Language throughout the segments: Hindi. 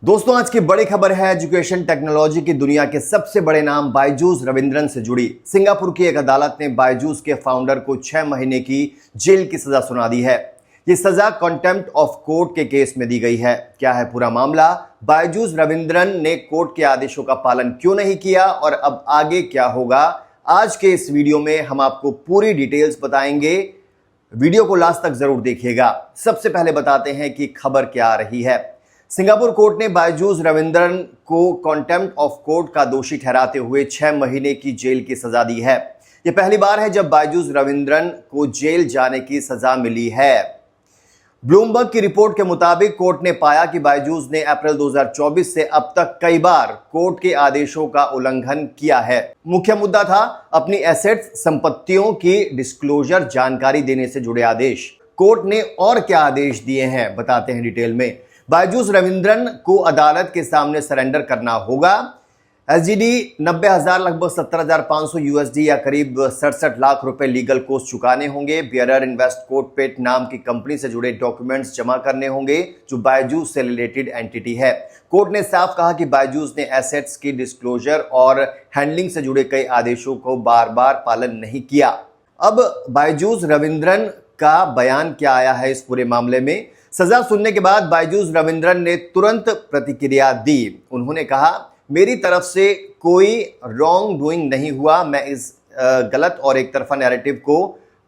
दोस्तों, आज की बड़ी खबर है एजुकेशन टेक्नोलॉजी की दुनिया के सबसे बड़े नाम बायजूस रविंद्रन से जुड़ी। सिंगापुर की एक अदालत ने बायजूस के फाउंडर को 6 महीने की जेल की सजा सुना दी है। ये सजा कंटेम्प्ट ऑफ कोर्ट के केस में दी गई है। क्या है पूरा मामला, बायजूस रविंद्रन ने कोर्ट के आदेशों का पालन क्यों नहीं किया और अब आगे क्या होगा, आज के इस वीडियो में हम आपको पूरी डिटेल्स बताएंगे। वीडियो को लास्ट तक जरूर देखिएगा। सबसे पहले बताते हैं कि खबर क्या आ रही है। सिंगापुर कोर्ट ने बायजूस रविंद्रन को कंटेम्प्ट ऑफ कोर्ट का दोषी ठहराते हुए 6 महीने की जेल की सजा दी है। यह पहली बार है जब बायजूस रविंद्रन को जेल जाने की सजा मिली है। ब्लूमबर्ग की रिपोर्ट के मुताबिक कोर्ट ने पाया कि बायजूस ने अप्रैल 2024 से अब तक कई बार कोर्ट के आदेशों का उल्लंघन किया है। मुख्य मुद्दा था अपनी एसेट्स, संपत्तियों की डिस्क्लोजर जानकारी देने से जुड़े आदेश। कोर्ट ने और क्या आदेश दिए हैं बताते हैं डिटेल में। बायजूस रविंद्रन को अदालत के सामने सरेंडर करना होगा। एसजीडी 90,000 लगभग 17,500 यूएसडी या करीब 67 लाख रुपए लीगल कोस्ट चुकाने होंगे। बियरर इन्वेस्ट कोटपेट नाम की कंपनी से जुड़े डॉक्यूमेंट्स जमा करने होंगे जो बायजूस से रिलेटेड एंटिटी है। कोर्ट ने साफ कहा कि बायजूस ने एसेट्स की डिस्क्लोजर और हैंडलिंग से जुड़े कई आदेशों को बार बार पालन नहीं किया। अब बायजूस रविंद्रन का बयान क्या आया है इस पूरे मामले में। सजा सुनने के बाद बायजूस रविंद्रन ने तुरंत प्रतिक्रिया दी। उन्होंने कहा, मेरी तरफ से कोई रॉन्ग डूइंग नहीं हुआ। मैं इस गलत और एक तरफा नैरेटिव को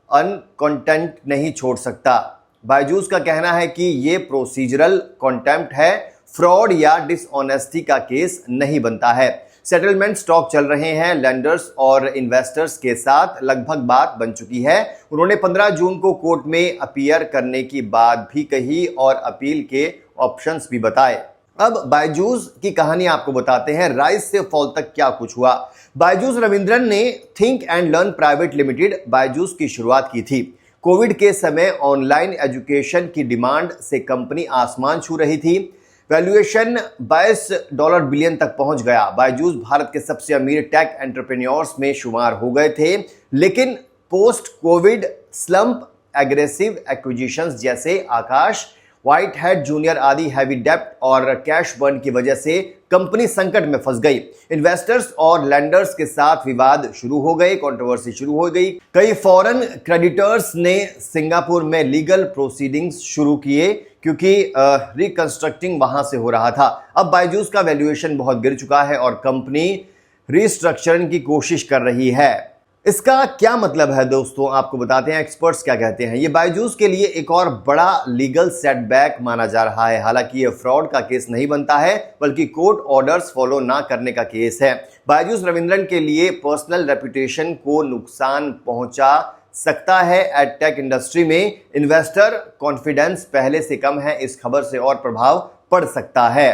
अनकंटेंट नहीं छोड़ सकता। बायजूस का कहना है कि ये प्रोसीजरल कंटेम्प्ट है, फ्रॉड या डिसऑनेस्टी का केस नहीं बनता है। सेटलमेंट स्टॉक चल रहे हैं। लेंडर्स और इन्वेस्टर्स के साथ लगभग बात बन चुकी है। उन्होंने 15 जून को कोर्ट में अपीयर करने की बात भी कही और अपील के ऑप्शंस भी बताए। अब बायजूस की कहानी आपको बताते हैं, राइज से फॉल तक क्या कुछ हुआ। बायजूस रविंद्रन ने think and learn private limited Byju's की शुरुआत की थी। कोविड के समय ऑनलाइन एजुकेशन की डिमांड से कंपनी आसमान छू रही थी। वैल्यूएशन $22 बिलियन तक पहुंच गया। बायजूस भारत के सबसे अमीर टेक एंटरप्रेन्योर्स में शुमार हो गए थे, लेकिन post Covid slump, aggressive acquisitions जैसे आकाश, व्हाइट हैट जूनियर आदि हैवी डेप्ट और कैश बर्न की वजह से कंपनी संकट में फंस गई। इन्वेस्टर्स और लेंडर्स के साथ विवाद शुरू हो गए, कंट्रोवर्सी शुरू हो गई। कई फॉरेन क्रेडिटर्स ने सिंगापुर में लीगल प्रोसीडिंग्स शुरू किए क्योंकि रिकंस्ट्रक्टिंग वहां से हो रहा था। अब बायजूस का वैल्यूएशन बहुत गिर चुका है और कंपनी रिस्ट्रक्चरिंग की कोशिश कर रही है। इसका क्या मतलब है दोस्तों, आपको बताते हैं एक्सपर्ट्स क्या कहते हैं। ये बायजूस के लिए एक और बड़ा लीगल सेटबैक माना जा रहा है। हालांकि ये फ्रॉड का केस नहीं बनता है, बल्कि कोर्ट ऑर्डर्स फॉलो ना करने का केस है। बायजूस रविंद्रन के लिए पर्सनल रेपुटेशन को नुकसान पहुंचा सकता है। एडटेक इंडस्ट्री में इन्वेस्टर कॉन्फिडेंस पहले से कम है, इस खबर से और प्रभाव पड़ सकता है।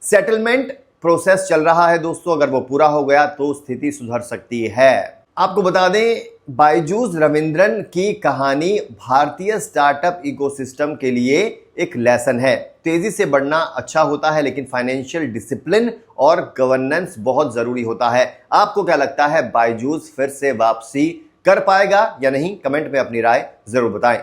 सेटलमेंट प्रोसेस चल रहा है दोस्तों, अगर वो पूरा हो गया तो स्थिति सुधर सकती है। आपको बता दें, बायजूस रविंद्रन की कहानी भारतीय स्टार्टअप इकोसिस्टम के लिए एक लेसन है। तेजी से बढ़ना अच्छा होता है, लेकिन फाइनेंशियल डिसिप्लिन और गवर्नेंस बहुत जरूरी होता है। आपको क्या लगता है, बायजूस फिर से वापसी कर पाएगा या नहीं? कमेंट में अपनी राय जरूर बताएं।